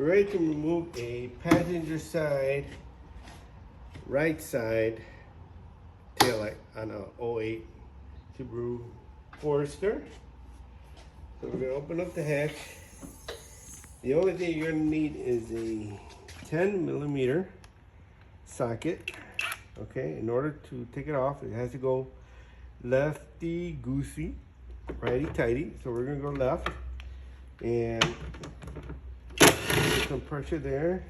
We're ready to remove a passenger side, right side taillight on a '08 Subaru Forester. So we're gonna open up the hatch. The only thing you're gonna need is a 10mm socket. Okay, in order to take it off, it has to go lefty goosey, righty tighty. So we're gonna go left and some pressure there,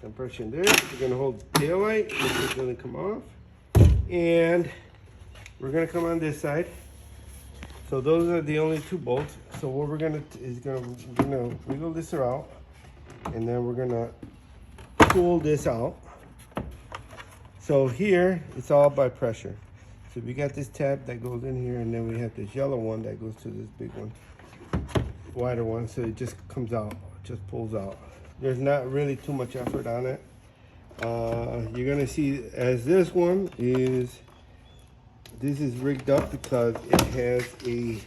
some pressure in there. We're gonna hold the tail light, this is gonna come off, and we're gonna come on this side. So those are the only two bolts. So what we're gonna wiggle this out, and then we're gonna pull this out. So here it's all by pressure. So we got this tab that goes in here, and then we have this yellow one that goes to this big one, wider one. So it just comes out, just pulls out. There's not really too much effort on it. You're gonna see as this is rigged up because it has a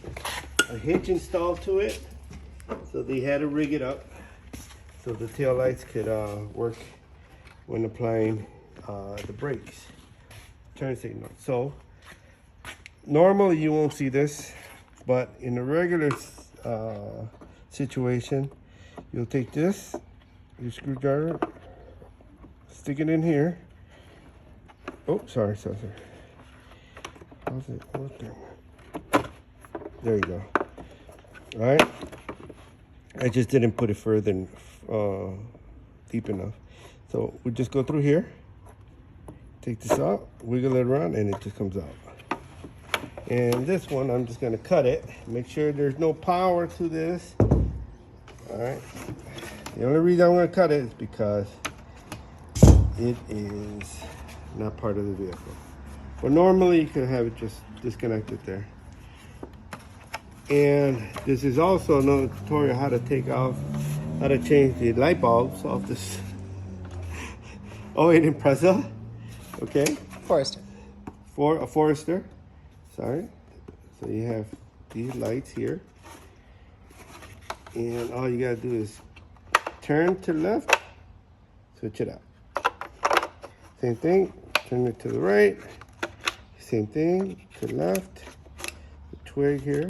hitch installed to it. So they had to rig it up so the tail lights could work when applying the brakes, turn signal. So normally you won't see this, but in a regular situation, you'll take this, your screwdriver, stick it in here. Oh, sorry. How's it working? There you go. All right. I just didn't put it further deep enough. So we just go through here, take this out, wiggle it around, and it just comes out. And this one, I'm just gonna cut it. Make sure there's no power to this. All right. The only reason I'm gonna cut it is because it is not part of the vehicle. But normally you can have it just disconnected there. And this is also another tutorial how to change the light bulbs off this '08 Impreza. Okay? Forester. For a Forester. Sorry. So you have these lights here. And all you gotta do is turn to the left, switch it out. Same thing, turn it to the right. Same thing, to the left. The twig here.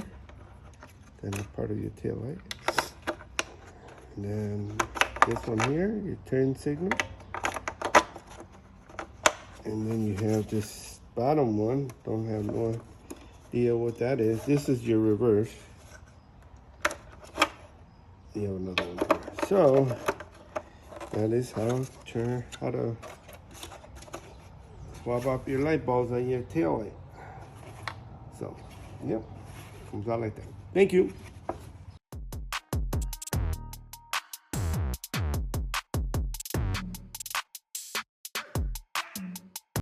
Then it's part of your tail light. And then this one here, your turn signal. And then you have this bottom one. Don't have no idea what that is. This is your reverse. You have another one here. So that is how to swap out your light bulbs on your tail light. So, yep, comes out like that. Thank you.